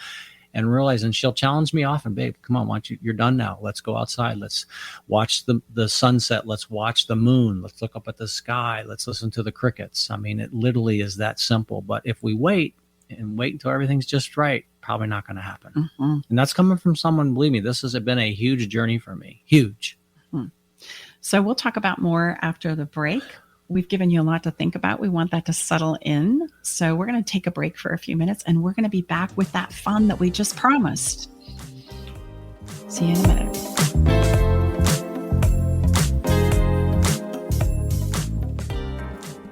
And realize, and she'll challenge me often, babe, come on, why don't you're done now. Let's go outside. Let's watch the sunset. Let's watch the moon. Let's look up at the sky. Let's listen to the crickets. I mean, it literally is that simple. But if we wait until everything's just right, probably not going to happen. Mm-hmm. And that's coming from someone, believe me, this has been a huge journey for me. Huge. Mm-hmm. So we'll talk about more after the break. We've given you a lot to think about. We want that to settle in. So we're going to take a break for a few minutes and we're going to be back with that fun that we just promised. See you in a minute.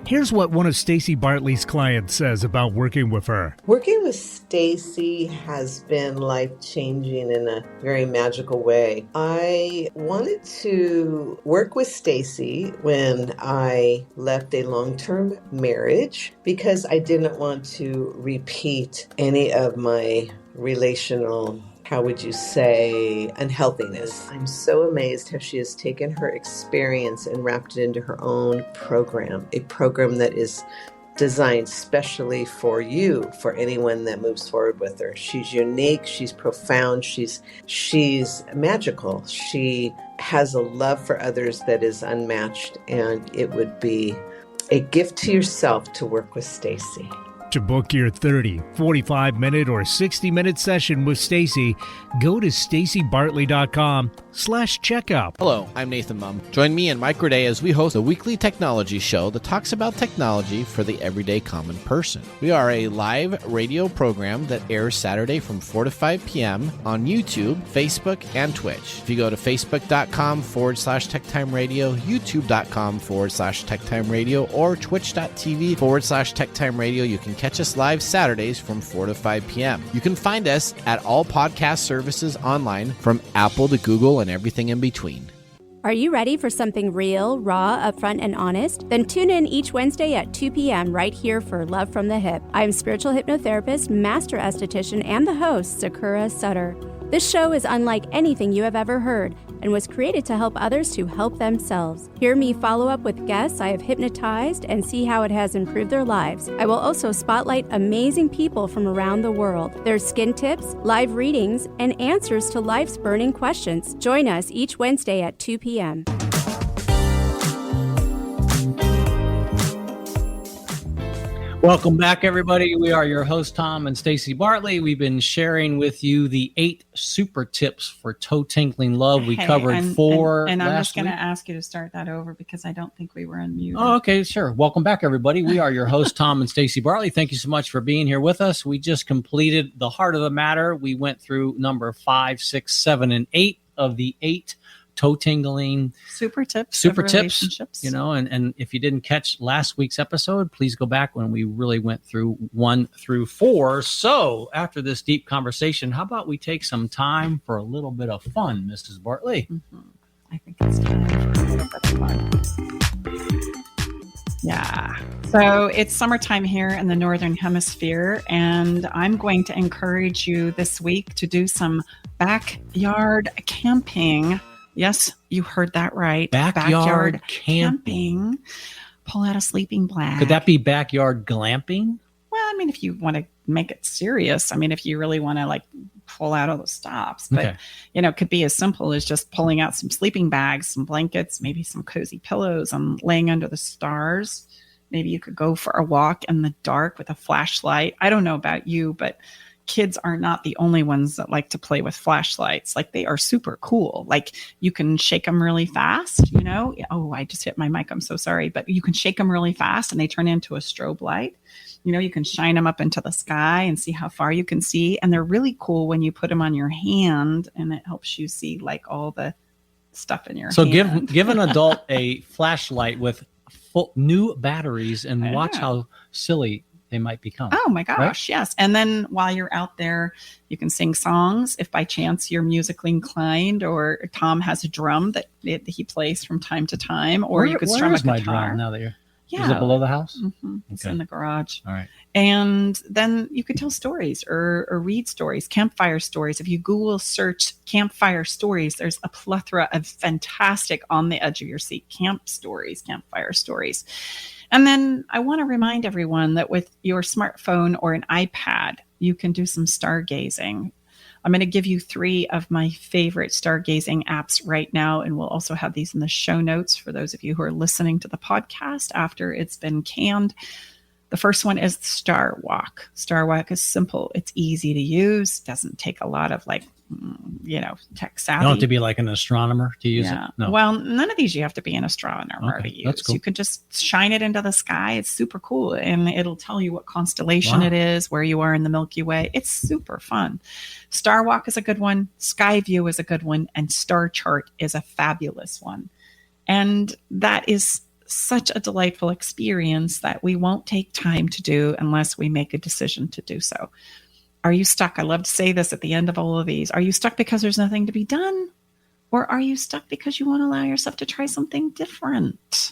Here's what one of Stacey Bartley's clients says about working with her. Working with Stacey has been life-changing in a very magical way. I wanted to work with Stacey when I left a long-term marriage because I didn't want to repeat any of my relational, how would you say, unhealthiness. I'm so amazed how she has taken her experience and wrapped it into her own program, a program that is designed specially for you, for anyone that moves forward with her. She's unique, she's profound, she's magical. She has a love for others that is unmatched, and it would be a gift to yourself to work with Stacey. To book your 30, 45-minute, or 60-minute session with Stacey, go to staceybartley.com/checkup. Hello, I'm Nathan Mum. Join me and Mike Day as we host a weekly technology show that talks about technology for the everyday common person. We are a live radio program that airs Saturday from 4 to 5 p.m. on YouTube, Facebook, and Twitch. If you go to facebook.com/TechTimeRadio, youtube.com/TechTimeRadio, or twitch.tv/TechTimeRadio, you can catch us live Saturdays from 4 to 5 p.m. You can find us at all podcast services online, from Apple to Google and everything in between. Are you ready for something real, raw, upfront, and honest? Then tune in each Wednesday at 2 p.m. right here for Love from the Hip. I'm spiritual hypnotherapist, master esthetician, and the host, Sakura Sutter. This show is unlike anything you have ever heard and was created to help others to help themselves. Hear me follow up with guests I have hypnotized and see how it has improved their lives. I will also spotlight amazing people from around the world, their skin tips, live readings, and answers to life's burning questions. Join us each Wednesday at 2 p.m. Welcome back, everybody. We are your host, Tom and Stacy Bartley. We've been sharing with you the 8 super tips for toe-tingling love. We covered 4 and I'm last just going to week. ask you to start that over because I don't think we were unmuted. Oh, okay, sure. Welcome back, everybody. We are your host, Tom and Stacy Bartley. Thank you so much for being here with us. We just completed the heart of the matter. We went through number 5, 6, 7, and 8 of the 8 toe-tingling super tips, relationships. And if you didn't catch last week's episode, please go back when we really went through 1 through 4. So after this deep conversation, how about we take some time for a little bit of fun, Mrs. Bartley? Mm-hmm. I think it's time for a little bit of fun. Yeah. So it's summertime here in the Northern Hemisphere, and I'm going to encourage you this week to do some backyard camping. Yes, you heard that right. Backyard camping. Pull out a sleeping bag. Could that be backyard glamping? Well, I mean, if you want to make it serious, I mean, if you really want to like pull out all the stops, but it could be as simple as just pulling out some sleeping bags, some blankets, maybe some cozy pillows, and laying under the stars. Maybe you could go for a walk in the dark with a flashlight. I don't know about you, but kids are not the only ones that like to play with flashlights. Like, they are super cool. Like, you can shake them really fast, Oh, I just hit my mic. I'm so sorry. But you can shake them really fast and they turn into a strobe light. You can shine them up into the sky and see how far you can see. And they're really cool when you put them on your hand, and it helps you see like all the stuff in your hand. So give an adult a flashlight with new batteries and watch how silly they might become. Oh my gosh, right? Yes. And then while you're out there, you can sing songs. If by chance you're musically inclined, or Tom has a drum that he plays from time to time, or you could strum a guitar. My drum now that you're... Yeah. Is it below the house? Mm-hmm. It's in the garage. All right. And then you could tell stories or read stories, campfire stories. If you Google search campfire stories, there's a plethora of fantastic on the edge of your seat campfire stories. And then I want to remind everyone that with your smartphone or an iPad, you can do some stargazing. I'm going to give you 3 of my favorite stargazing apps right now, and we'll also have these in the show notes for those of you who are listening to the podcast after it's been canned. The first one is Star Walk. Star Walk is simple. It's easy to use. Doesn't take a lot of tech savvy. You don't have to be like an astronomer to use it? No. Well, none of these you have to be an astronomer to use. That's cool. You can just shine it into the sky. It's super cool. And it'll tell you what constellation it is, where you are in the Milky Way. It's super fun. Star Walk is a good one. Sky View is a good one. And Star Chart is a fabulous one. And that is such a delightful experience that we won't take time to do unless we make a decision to do so. Are you stuck? I love to say this at the end of all of these. Are you stuck because there's nothing to be done? Or are you stuck because you want to allow yourself to try something different?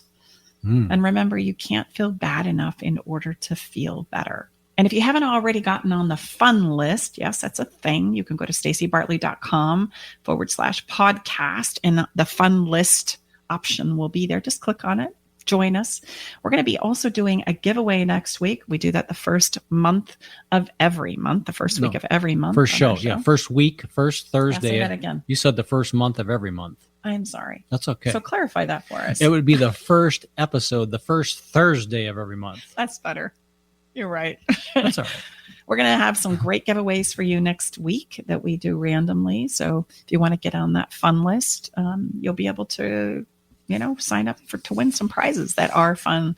And remember, you can't feel bad enough in order to feel better. And if you haven't already gotten on the fun list, yes, that's a thing. You can go to stacybartley.com/podcast, and the fun list option will be there. Just click on it. Join us. We're going to be also doing a giveaway next week. We do that the first month of every month, the first week of every month. First show. Yeah. First week, first Thursday. Say that again. You said the first month of every month. I'm sorry. That's okay. So clarify that for us. It would be the first episode, the first Thursday of every month. That's better. You're right. That's all right. We're going to have some great giveaways for you next week that we do randomly. So if you want to get on that fun list, you'll be able to sign up to win some prizes that are fun,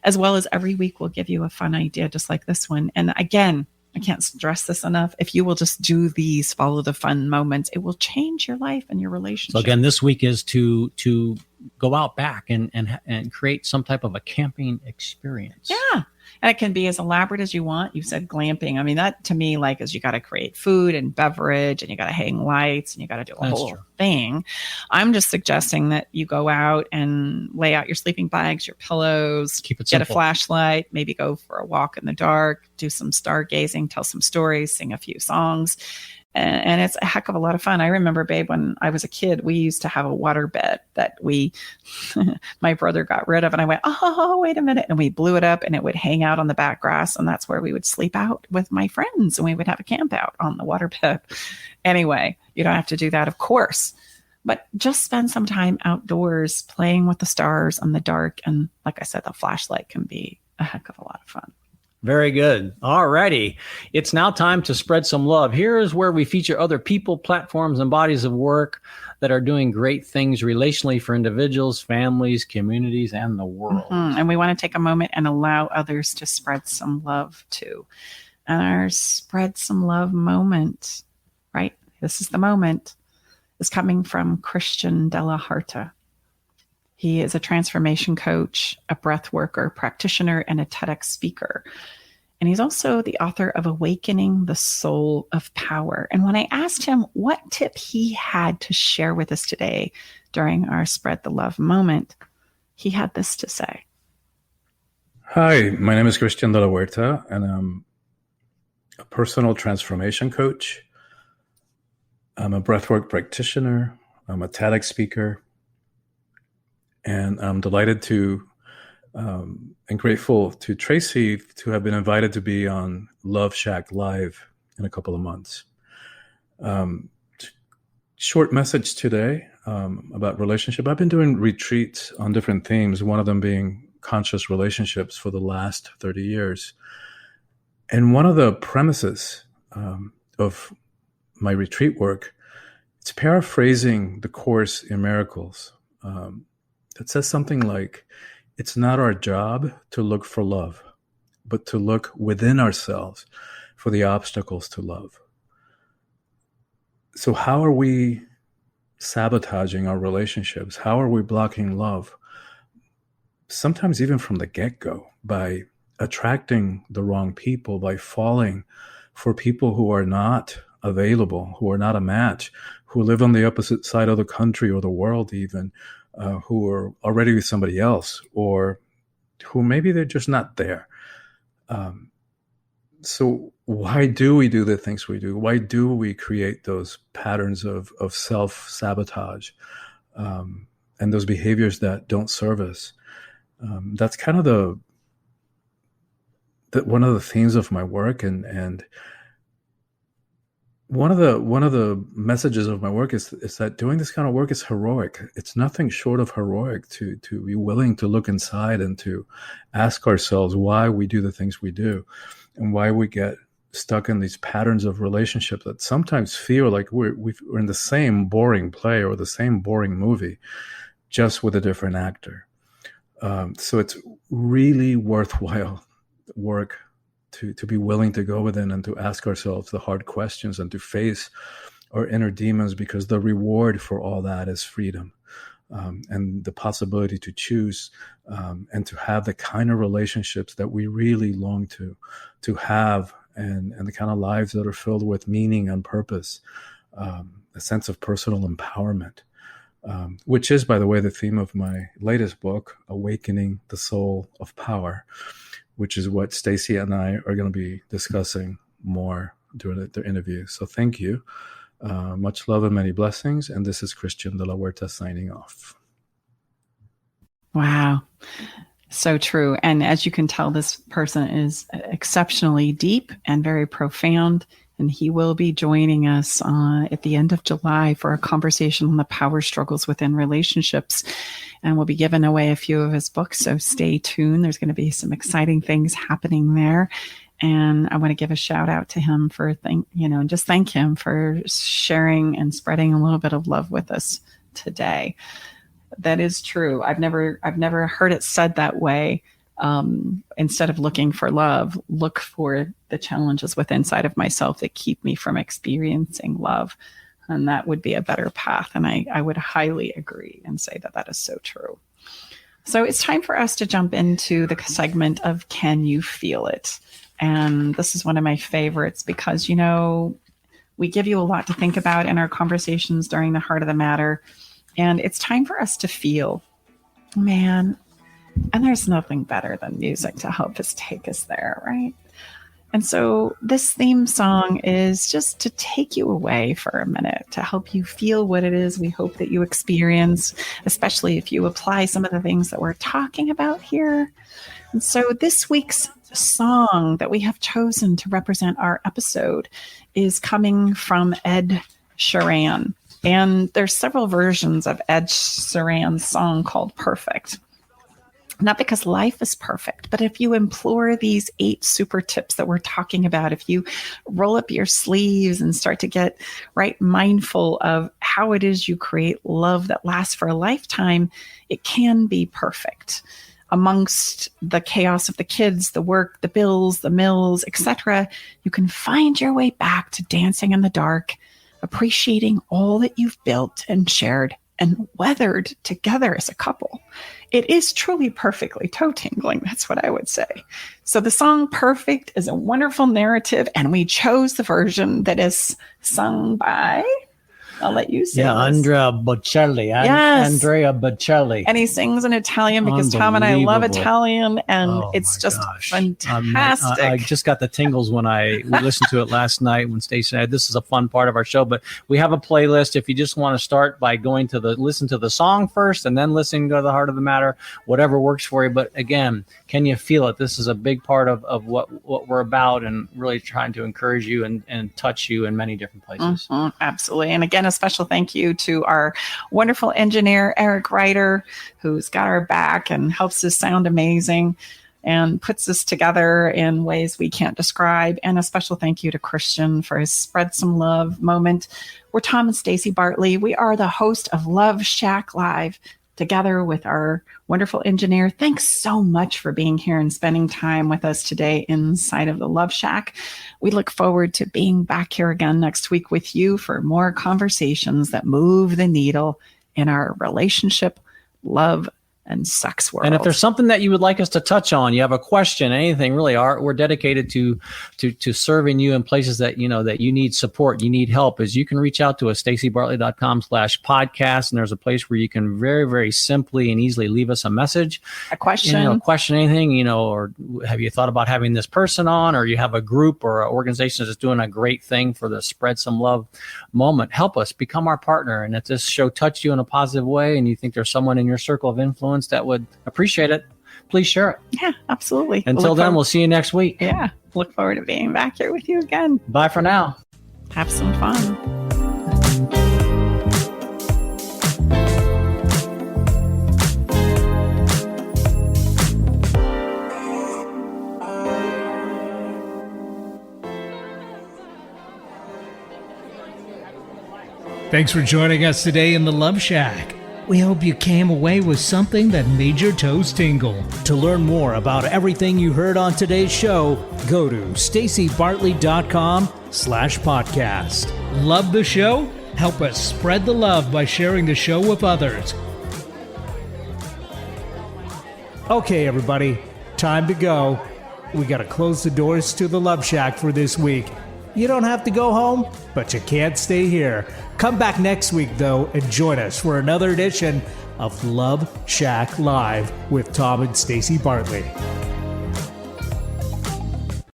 as well as every week we'll give you a fun idea just like this one. And again, I can't stress this enough. If you will just do these, follow the fun moments, it will change your life and your relationship. So again, this week is to go out back and create some type of a camping experience. Yeah. And it can be as elaborate as you want. You said glamping. I mean, that to me, is you got to create food and beverage, and you got to hang lights, and you got to do a whole thing. I'm just suggesting that you go out and lay out your sleeping bags, your pillows, keep it get simple. A flashlight, maybe go for a walk in the dark, do some stargazing, tell some stories, sing a few songs. And it's a heck of a lot of fun. I remember, babe, when I was a kid, we used to have a water bed that my brother got rid of. And I went, oh, wait a minute. And we blew it up, and it would hang out on the back grass. And that's where we would sleep out with my friends. And we would have a camp out on the water bed. Anyway, you don't have to do that, of course. But just spend some time outdoors playing with the stars in the dark. And like I said, the flashlight can be a heck of a lot of fun. Very good. All righty. It's now time to spread some love. Here is where we feature other people, platforms, and bodies of work that are doing great things relationally for individuals, families, communities, and the world. And we want to take a moment and allow others to spread some love too. And our spread some love moment, right? This is the moment, is coming from Christian de la Harta. He is a transformation coach, a breath worker, practitioner, and a TEDx speaker. And he's also the author of Awakening the Soul of Power. And when I asked him what tip he had to share with us today during our Spread the Love moment, he had this to say. Hi, my name is Christian de la Huerta, and I'm a personal transformation coach. I'm a breathwork practitioner. I'm a TEDx speaker. And I'm delighted to and grateful to Tracy to have been invited to be on Love Shack Live in a couple of months. Short message today about relationship. I've been doing retreats on different themes, one of them being conscious relationships for the last 30 years. And one of the premises of my retreat work, it's paraphrasing the Course in Miracles. It says something like, it's not our job to look for love, but to look within ourselves for the obstacles to love. So how are we sabotaging our relationships? How are we blocking love? Sometimes even from the get-go, by attracting the wrong people, by falling for people who are not available, who are not a match, who live on the opposite side of the country or the world even, who are already with somebody else, or who maybe they're just not there. So why do we do the things we do? Why do we create those patterns of self-sabotage and those behaviors that don't serve us? That's kind of one of the themes of my work, and one of the messages of my work is that doing this kind of work is heroic. It's nothing short of heroic to be willing to look inside and to ask ourselves why we do the things we do, and why we get stuck in these patterns of relationship that sometimes feel like we're in the same boring play or the same boring movie, just with a different actor. So it's really worthwhile work to be willing to go within and to ask ourselves the hard questions and to face our inner demons, because the reward for all that is freedom, and the possibility to choose and to have the kind of relationships that we really long to have, and the kind of lives that are filled with meaning and purpose, a sense of personal empowerment, which is, by the way, the theme of my latest book, Awakening the Soul of Power, which is what Stacy and I are going to be discussing more during the interview. So thank you. Much love and many blessings. And this is Christian de la Huerta signing off. Wow. So true. And as you can tell, this person is exceptionally deep and very profound. And he will be joining us at the end of July for a conversation on the power struggles within relationships. And we'll be giving away a few of his books. So stay tuned. There's going to be some exciting things happening there. And I want to give a shout out to him for just thank him for sharing and spreading a little bit of love with us today. That is true. I've never heard it said that way. Instead of looking for love, look for the challenges within inside of myself that keep me from experiencing love. And that would be a better path. And I would highly agree and say that is so true. So it's time for us to jump into the segment of Can You Feel It? And this is one of my favorites because, we give you a lot to think about in our conversations during the Heart of the Matter. And it's time for us to feel, man. And there's nothing better than music to help us take us there, right? And so this theme song is just to take you away for a minute, to help you feel what it is we hope that you experience, especially if you apply some of the things that we're talking about here. And so this week's song that we have chosen to represent our episode is coming from Ed Sheeran. And there's several versions of Ed Sheeran's song called Perfect. Not because life is perfect, but if you employ these 8 super tips that we're talking about, if you roll up your sleeves and start to get mindful of how it is you create love that lasts for a lifetime, it can be perfect. Amongst the chaos of the kids, the work, the bills, the mills, etc., you can find your way back to dancing in the dark, appreciating all that you've built and shared and weathered together as a couple. It is truly perfectly toe-tingling. That's what I would say. So the song Perfect is a wonderful narrative, and we chose the version that is sung by, I'll let you say this. Andrea Bocelli. Yes. Andrea Bocelli. And he sings in Italian because Tom and I love Italian, and it's just fantastic. I just got the tingles when we listened to it last night when Stacey said this is a fun part of our show. But we have a playlist. If you just want to start by going to listen to the song first and then listening to the heart of the matter, whatever works for you. But again, can you feel it? This is a big part of what we're about, and really trying to encourage you and touch you in many different places. Mm-hmm, absolutely. And again, a special thank you to our wonderful engineer, Eric Ryder, who's got our back and helps us sound amazing and puts us together in ways we can't describe. And a special thank you to Christian for his Spread Some Love moment. We're Tom and Stacey Bartley. We are the host of Love Shack Live, together with our wonderful engineer. Thanks so much for being here and spending time with us today inside of the Love Shack. We look forward to being back here again next week with you for more conversations that move the needle in our relationship, love, and sex world. And if there's something that you would like us to touch on, you have a question, anything really, we're dedicated to serving you in places that you need support, you need help, is you can reach out to us, staceybartley.com/podcast. And there's a place where you can very, very simply and easily leave us a message, a question, anything, or have you thought about having this person on, or you have a group or an organization that's doing a great thing for the Spread Some Love moment. Help us, become our partner. And if this show touched you in a positive way and you think there's someone in your circle of influence that would appreciate it, please share it. Yeah, absolutely. Until then, we'll see you next week. Yeah. Look forward to being back here with you again. Bye for now. Have some fun. Thanks for joining us today in the Love Shack. We hope you came away with something that made your toes tingle. To learn more about everything you heard on today's show, go to staceybartley.com/podcast. Love the show? Help us spread the love by sharing the show with others. Okay, everybody, time to go. We gotta close the doors to the Love Shack for this week. You don't have to go home, but you can't stay here. Come back next week, though, and join us for another edition of Love Shack Live with Tom and Stacey Bartley.